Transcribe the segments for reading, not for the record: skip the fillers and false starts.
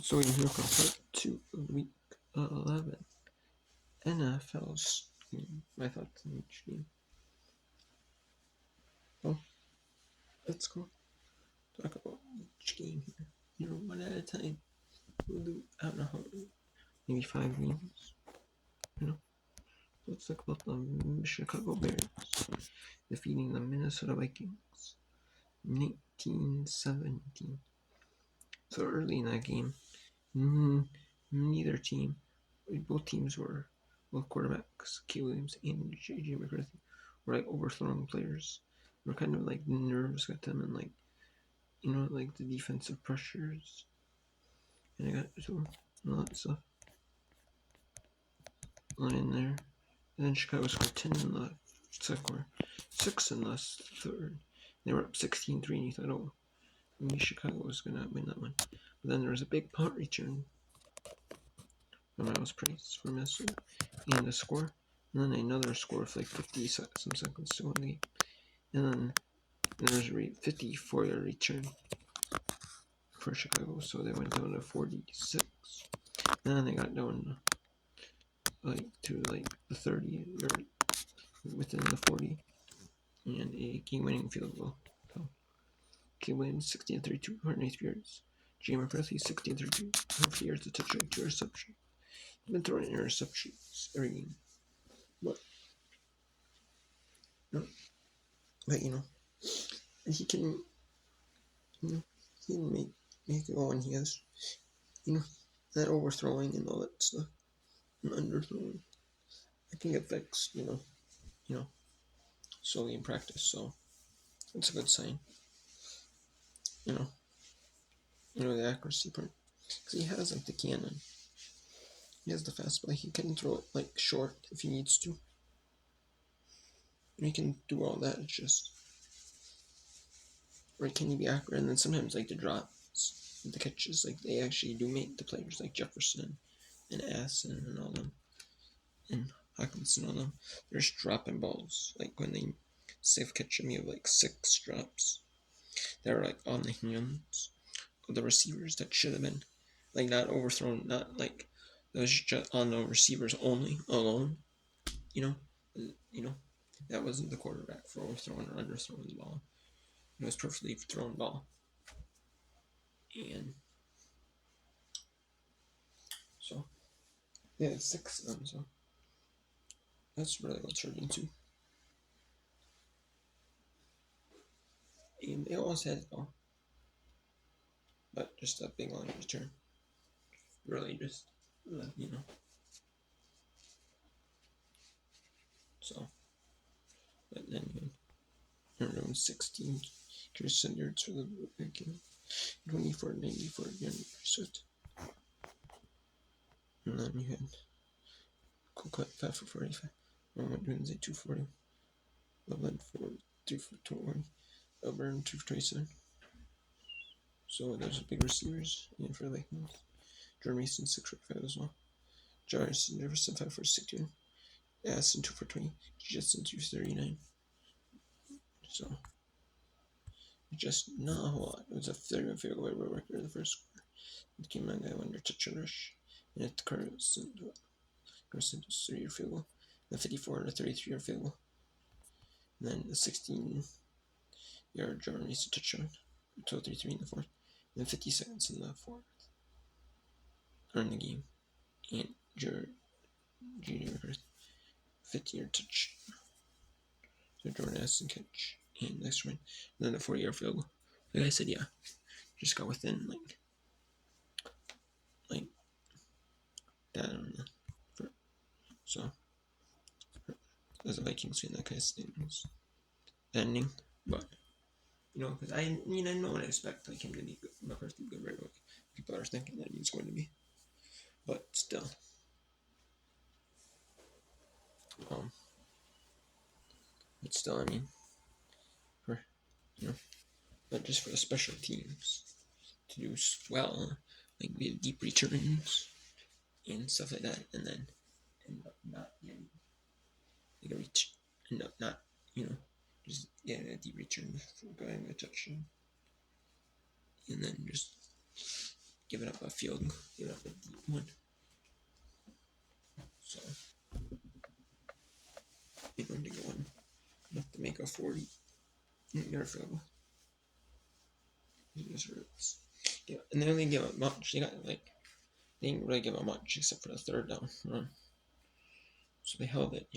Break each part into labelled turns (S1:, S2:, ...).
S1: So in here comes part 2 of week 11 NFL's game. My thoughts on each game. Well, let's go talk about each game here. One at a time. We'll do, I don't know how many, maybe 5 games. Let's talk about the Chicago Bears defeating the Minnesota Vikings 19-17. So early in that game, neither team, both teams were, both quarterbacks, Caleb Williams and J.J. McCarthy, were like overthrowing players. We're kind of like nerves got them and like, like the defensive pressures. And I got so lots of line there. And then Chicago scored 10 in the second quarter, 6 in the third. They were up 16-3, and you thought, oh, maybe Chicago was going to win that one. But then there was a big punt return from Miles Price for Minnesota, and a score. And then another score with like 50 some seconds to go in the game. And then there was a 54-yard return for Chicago, so they went down to 46. And then they got down like to like the 30 or within the 40, and a game-winning field goal. So Caleb Williams 60-32, 183 yards. J. McCarthy 60-32, 150 yards, a touchdown, 2 interceptions. He's been throwing interceptions every game, but he can, he can make it go, and he has, that overthrowing and all that stuff, and underthrowing. I think it affects, slowly in practice, so it's a good sign. The accuracy part, because he has like the cannon. He has the fastball. He can throw it like short if he needs to. And he can do all that. It's just, or can he be accurate? And then sometimes like the drops, the catches, like they actually do make the players like Jefferson and Assen and all them, and Hawkins and all them. They're just dropping balls. Like when they safe catch him, you have like 6 drops that are like on the hands of the receivers that should have been like not overthrown, not like those just on the receivers only alone. You know, that wasn't the quarterback for overthrowing or underthrowing the ball. It was perfectly thrown ball. And so, yeah, it's 6 of them, so that's really what turned into. And they almost had it all. But just a big long return. Really just, So, but then you had 16 Kirsten yards for the game. 24-94 again, reset. And then you had Coquette 5 for 45. Roman Dunes at 240. Loveland 3 for 20. Auburn 2 for 27. So those are big receivers. And for the Vikings, Jordan Mason 6 for 5 as well. Jarvis Jefferson 5 for 16. Aston 2 for 20. Jetson 2 for 39. So just not a whole lot. It was a 30-minute field goal record in the first quarter. It came on guy under touch and rush. And at the Carson 3-yard field goal. The 54 and a 33-yard field goal. And then the 16-yard Jordan Mason touchdown. 12:33 in the fourth. And then 50 seconds in the fourth. Or in the game. And Junior 50-yard touch. So Jordan Addison catch. And next one. And then the 40-yard field goal. Like I said, yeah. Just got within like that. I don't know. So as a Vikings fan, that kind of stings ending. But because no one expect like him to be good. McCarthy good right away. People are thinking that he's going to be, but still, I mean, for but just for the special teams to do well, like we have deep returns and stuff like that, and then end up not getting like a reach, end up not just getting a deep return for going a touchdown, and then just giving up a field, giving up a deep one. So they going to get one enough to make a 40-yard field goal. Yeah, and they only give up much. They didn't really give up much except for the third down run. So they held it,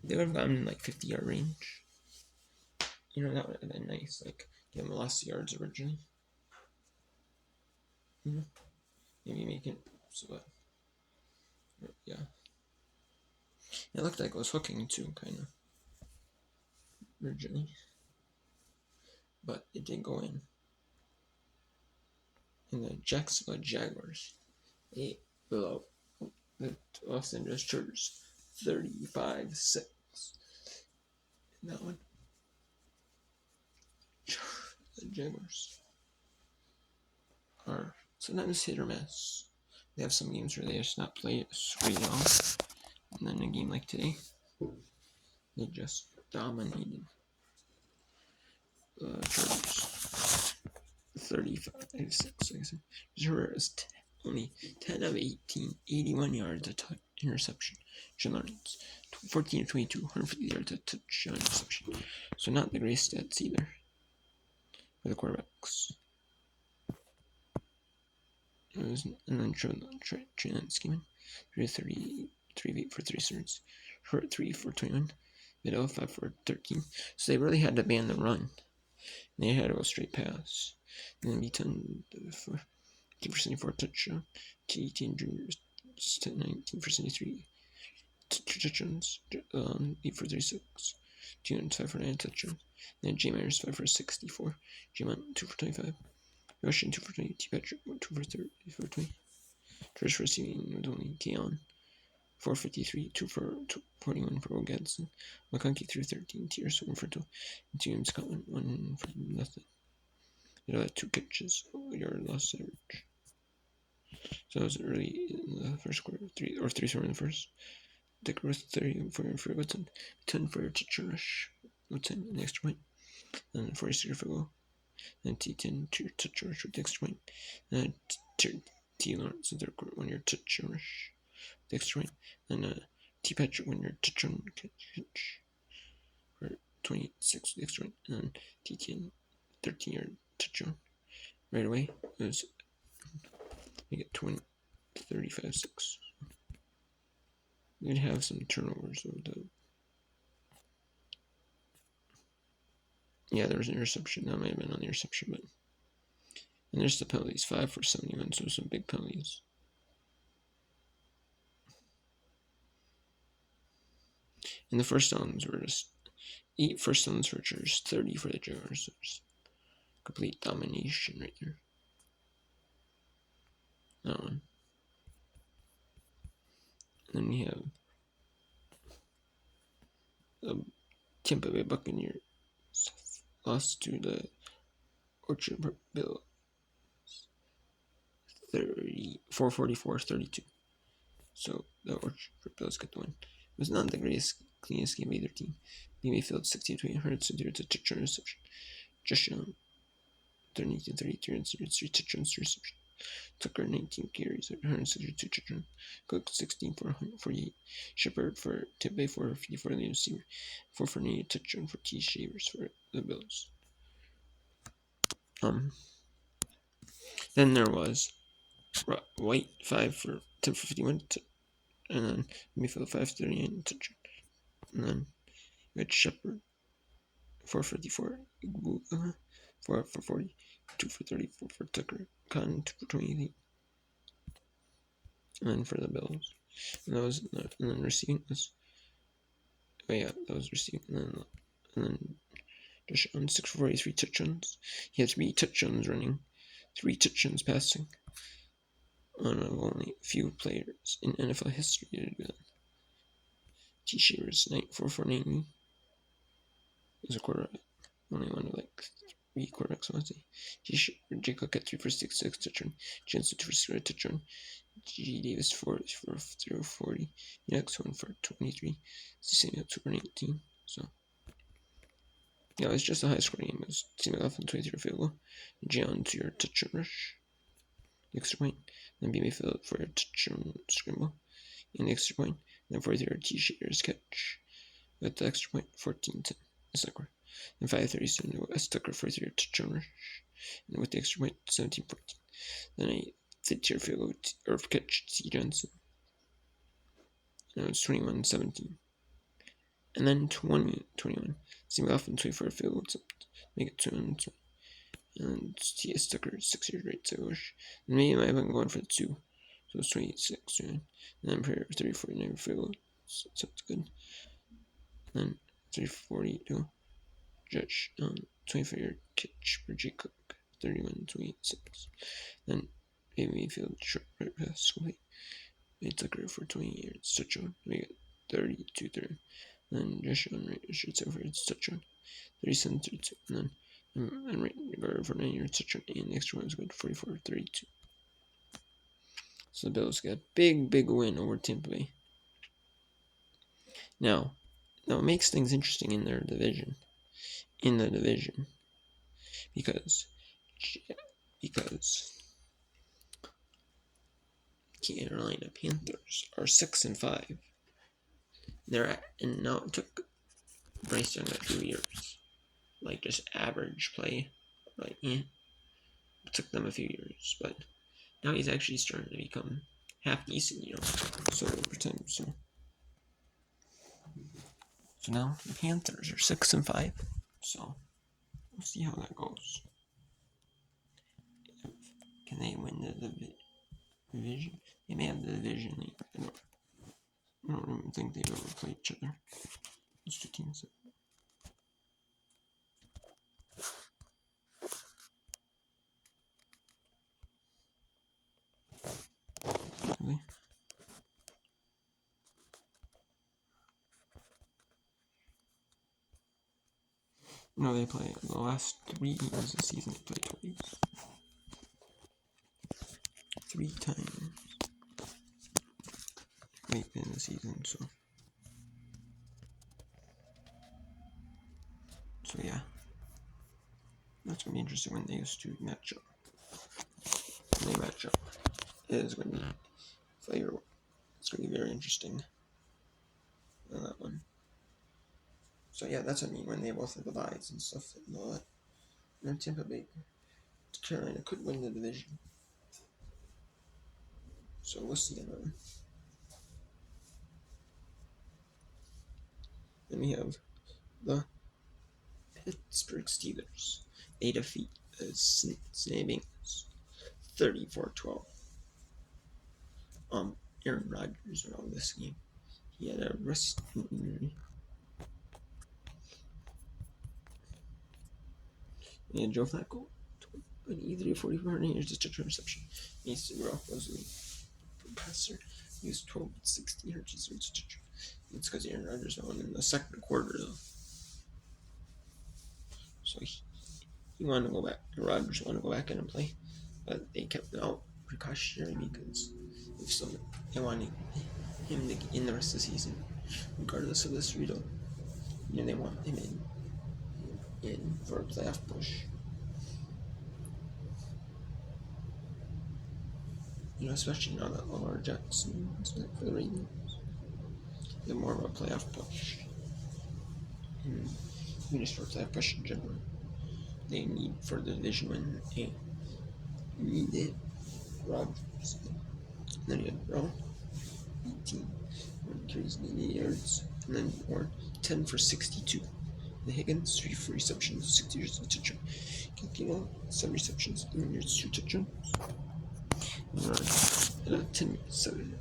S1: They would have gotten like 50-yard range. That would have been nice. Like give them less yards originally. Maybe make it so. Yeah. It looked like it was hooking too, kind of originally, but it didn't go in. And the Jacksonville Jaguars, they below the Los Angeles Chargers 35-6. That one. The Jaguars are sometimes hit or miss. They have some games where they just not play it straight off. And then a game like today, they just dominated the Chargers 35-6. Like I said, Chargers only 10 of 18, 81 yards, a interception. John Lawrence, 14 of 22, 150 yards, a touchdown interception. So not the greatest stats either for the quarterbacks. And then Trey Lance came in, 3 of 8 for 3 yards, Hurt 3 for 21, Middle 5 for 13. So they really had to ban the run. And they had to go straight pass. And then B10 for 74 touchdown. T18 Juniors 19 for 73 touchdowns. 8 for 36. T1 5 for 9 touchdowns. And then J Myers 5 for 64. J Mount 2 for 25. Russian 2 for 20. T Patrick 2 for 30 for 20. First receiving with only Keon 453, 2 for 41 for Gadsden. McConkey 313, Tears 1 for 2, and James Scotland 1 for nothing. It had 2 catches, yard loss average. So that was early in the first quarter, 3 in the first. Dick was 30 for Woodson, 10 for touch rush, Woodson, an extra point, and 46 for goal. And T10 to touch rush with the extra point, and T Lawrence with their 1 year touch rush. The extra point, and T Patrick 1 year touch on catch for 26 the extra point, and then T10 13-yard touchdown. Right away, it was we get 35-6. We'd have some turnovers though. Yeah, there was an interception. That might have been on the interception, but and there's the penalties. 5 for 71, so some big penalties. And the first downs were just 8 first downs for Chargers, 30 for the Jaguars. So complete domination right there. That one. And then we have the Tampa Bay Buccaneers lost to the Orchard Bills 444-32. So the Orchard Bills get the win. It was not the cleanest game of either team. Lee Mayfield 60-20 Hurts to a touchdown reception. Josh Allen 30-33 and 3 touchdowns reception. Tucker 19 carries, 162 touchdowns. Cook 16 for 148. Shepard for Tampa Bay 454 the receiver. 4 for 9 touchdown for T. Shavers for the Bills. Then there was White 5 for 10 for 51, and then Mayfield 539 touchdown. And then we had Shepard 454, 4 for 40, 2 for 34 for Tucker, Con 2 for 28. And then for the Bills, and then receiving was, that was receiving, and then Josh on 6 for 43 touchdowns. He had 3 touchdowns running, 3 touchdowns passing. One of only a few players in NFL history to do that. T. Shavers 4 for 90 was a quarterback. Only one of 3 quarterbacks, I want to say. J. Cook at 3 for 66 touchdown. Jensen 2 for 6 touchdown. G. Davis 4 for 40. Next 1 for 23. Samuel 2 for 19. So Yeah, it's just a high scoring game. It was T McLaughlin 23 field goal, Jalen to your touch and rush, the extra point, then B Mayfield for your touch and scramble, and the extra point, then for your T Shader's catch. With the extra point, 14-10, the score. And 5:37 to West Tucker for your touch and rush, and with the extra point, 17-14. Then a 50-yard field goal or catch T Johnson. And it was 21-17. And then 20-21. See McLaughlin 24 field goal attempt. Make it 2-20. And T.S. Tucker 6-yard right to push. And maybe I might have been going for the 2. So it's 26. And then Prayer 30-49 field goal. So that's good. And then 340 to Judge 24-yard catch for Jay Cook. 31-26. Then maybe Mayfield short right pass. Made Tucker for 20 yards touchdown. Make it 32-30. Then Josh on right shoots over its touchdown. 37-32. And then right guard for 9 yards touchdown. And the extra one was good. 44-32. So the Bills got a big win over Tampa Bay. Now it makes things interesting in their division. In the division. Because Carolina Panthers are 6-5. And now it took Bryce Young a few years. Like just average play. Like it took them a few years, but now he's actually starting to become half decent, So over time, so now the Panthers are 6-5. So we'll see how that goes. Can they win the division? They may have the division. I don't even think they've ever played each other. Those two teams. Really? No, they play the last 3 games of the season. They played twice. 3 times late in the season, so yeah. That's gonna be interesting when they used to match up. When they match up. It is gonna be fire. It's gonna be very interesting on that one. So yeah, that's what I mean when they both have the buys and stuff and all that. And Tampa Bay, Carolina could win the division. So we'll see on that one. Then we have the Pittsburgh Steelers. They defeat the Cincinnati Bengals 34-12. Aaron Rodgers won this game. He had a wrist injury. And Joe Flacco, 23 44 yards, just touchdown reception. Mason Rudolph was the passer. He was 12 60 yards, just touchdown. It's because Aaron Rodgers won in the second quarter, though. So he wanted to go back. Rodgers wanted to go back in and play, but they kept him out precautionary because if they wanted him to get in the rest of the season, regardless of this result. They want him in for a playoff push. Especially now that Lamar Jackson is back for the Ravens. They're more of a playoff push. Just for a playoff push in general. They need for the division win. They need it. Rodgers. And then you had Brown, 18. Carries 80 yards. And then more 10 for 62. The Higgins, 3 for receptions, 6 yards, 2 touchdowns. Kikino, 7 receptions, 11 yards, 2 touchdowns. And a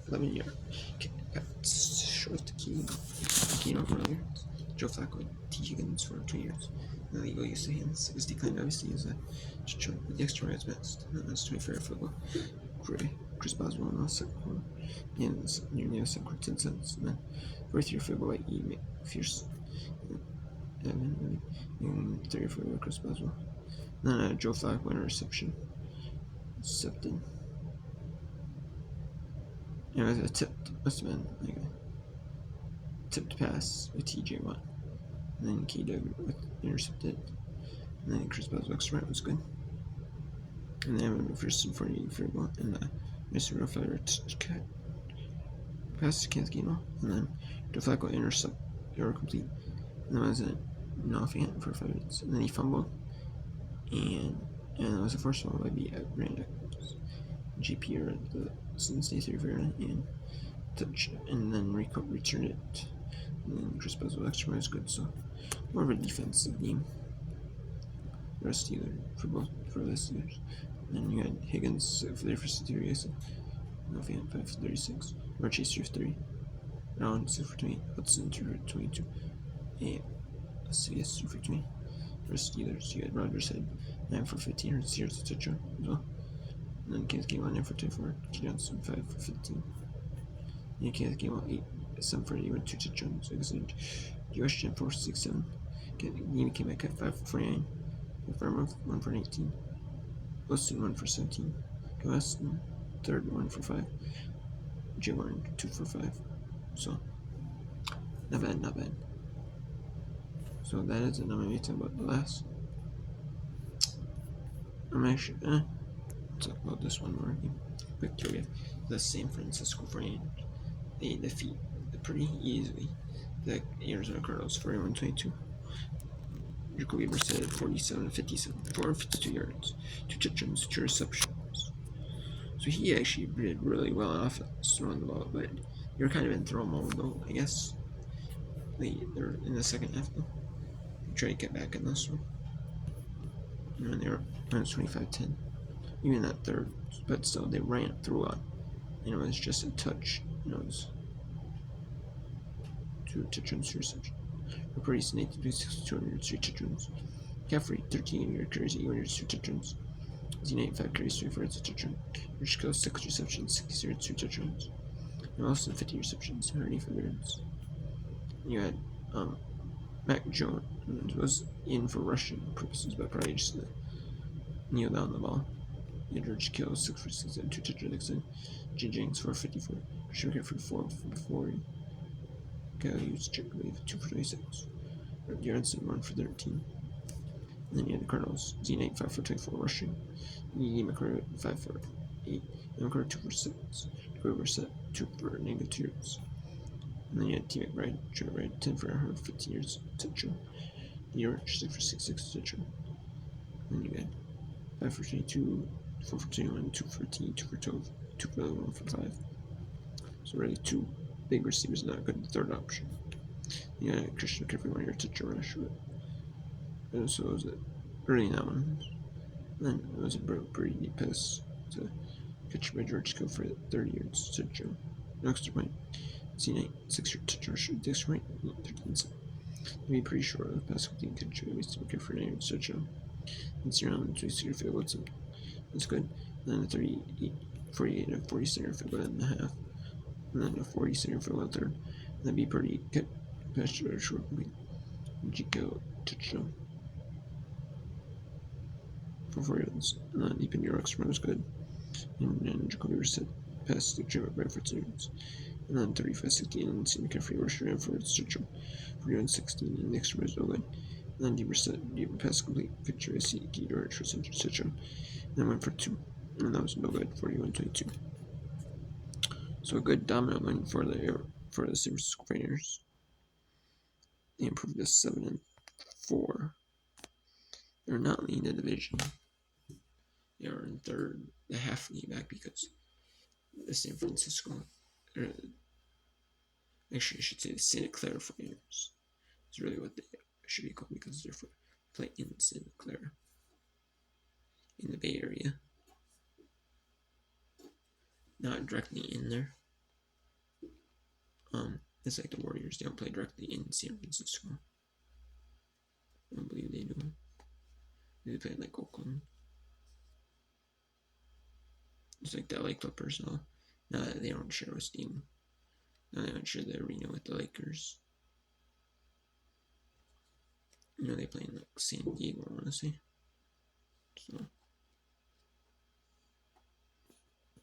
S1: 11 yard kick pass short to Kikino for 11 yards. Joe Flacco, T. Higgins for 2 yards. And the Eagle used to hands. His decline obviously is the extra yards best. And that's 24 field goal. Chris Boswell in the second quarter. And near the second quarter, 10 cents. And then 4th-year field goal by E. McPherson. And 34 by Chris Boswell. And then Joe Flacco in a reception. Accepted. It was must have been like a tipped pass with TJ Watt. And then K Doug intercepted. And then Chris Bell's extra right was good. And then the first and 48 free ball. And Mr. Ruffler pass to Kansky, and then DeFlacco intercept or complete. And then was an offhand for 5 minutes. And then he fumbled. And it was a first one by Brandon GP or the Cincinnati 3 for and touch, and then Rico returned it. And then Chris Bell's extra was good, so more of a defensive game. The Steelers for the Steelers. And then you had Higgins for there for Steelers. No fan 5 for 36. Chase 3 for 3. Allen 6 for 20. Hudson 2 for 22. And CS 2 for 20. For Steelers, you had Rodgers had 9 for 15. Or Sears a touchdown as well. And then Kansas came on 9 for 24. Key Johnson 5 for 15. And Kansas came on 7 for 8 with 2 touchdowns. Like I said, Josh 4 for 6 7. Game came back at 5 for 49. Farmer 1 for 18. Wilson 1 for 17. Weston 3rd 1 for 5. J Warren 2 for 5. So not bad. So that is it. I'm gonna be talking about the last. I'm actually talk about this one more game. Victoria, the San Francisco 49ers. They defeat pretty easily the Arizona Cardinals 41-22. Jacoby Brissett 47-57, 452 yards, 2 touchdowns, 2 receptions. So he actually did really well on offense throwing the ball, but you're kind of in throw mode though, I guess. They're in the second half though. Try to get back in this one. And they were minus 25-10. Even that third, but still they ran through on. And it was just a touch. And it was 2 touchdowns, 2 receptions. Pretty Snake to do 203 touchdowns. Caffrey 13-yard carries, 8 yards, 2 touchdowns. Z-Knight 5 carries, 3 yards, 2 touchdowns. Rich Kill 6 receptions, 6 yards, 2 touchdowns. And Wilson 50 receptions, 185 yards. You had Mac Jones was in for rushing purposes, but probably just kneel down the ball. You had Rich Kill 6 for 6 and 2 touchdowns. J. Jenks 454. Christian McCaffrey 4 for 40. Kyle Hughes, Jack Wave 2 for 26. Jarenson 1 for 13. And then you had the Cardinals. Z-Knight 5 for 24 rushing. E. McCarty 5 for 8. And McCarty 2 for 6. Grover set 2 for -2 yards. And then you had T. McBride, Trevor Wright 10 for 115 yards touchdown. Rich 6 for 6 touchdown. And then you had 5 for 22, 4 for 21, 2 for 13, 2 for 12, 2 for 11, 1 for 5. So really 2 big receivers, not a good third option. You had Christian McCaffrey 1 yard touchdown rush. And so it was early in that one. Then it was a pretty neat pass to catch by George Kill for 30 yards touchdown. No extra point. Z-Knight 6 yard touchdown. This right 13 cents. To be pretty sure the pass will catch by McCaffrey for 9 yards touchdown. And Serum 26 field goal. That's good. And then the 38, 48 and 40 field goal in the half. And then a 40 field goal third. And that'd be pretty good. Pass to short complete. Jico touchdown. For 4 yards. And then deep in your extra was good. And then Jacoby Brissett passed to Jim McBride for 2 yards. And then 35-16 and C. McCaffrey rushed around for its touchdown. 41-16 and the extra was no good. And then deep Brissett, deep pass complete. Picture a C. Key George for touchdown. And then went for 2. And that was no good. 41-22. So a good dominant win for the San Francisco 49ers. They improved to 7-4. They're not leading the division. They are in third, the half game back because the San Francisco, actually I should say the Santa Clara 49ers is really what they should be called because they're playing in Santa Clara, in the Bay Area. Not directly in there. It's like the Warriors, they don't play directly in San Francisco. I don't believe they do. They play like Oakland. It's like the LA Clippers now. Now that they don't share a team. Now they don't share the arena with the Lakers. You know, they play in like San Diego, I want to say.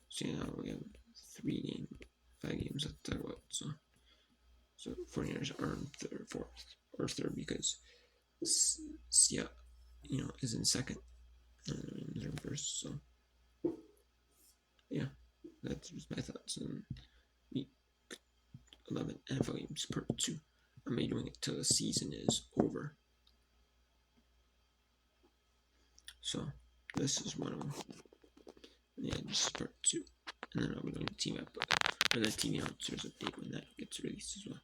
S1: So yeah, we have 5 games left to talk about. So 49ers are in third, fourth. or third because Sia, is in second and they're in first. So yeah, that's my thoughts on week 11 NFL games part 2. I'm doing it till the season is over. So this is one of them. Yeah, this is part 2. And then I'll be doing the team app, or the TV announcers update when that gets released as well.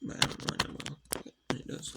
S1: But I don't know when I will, when it does,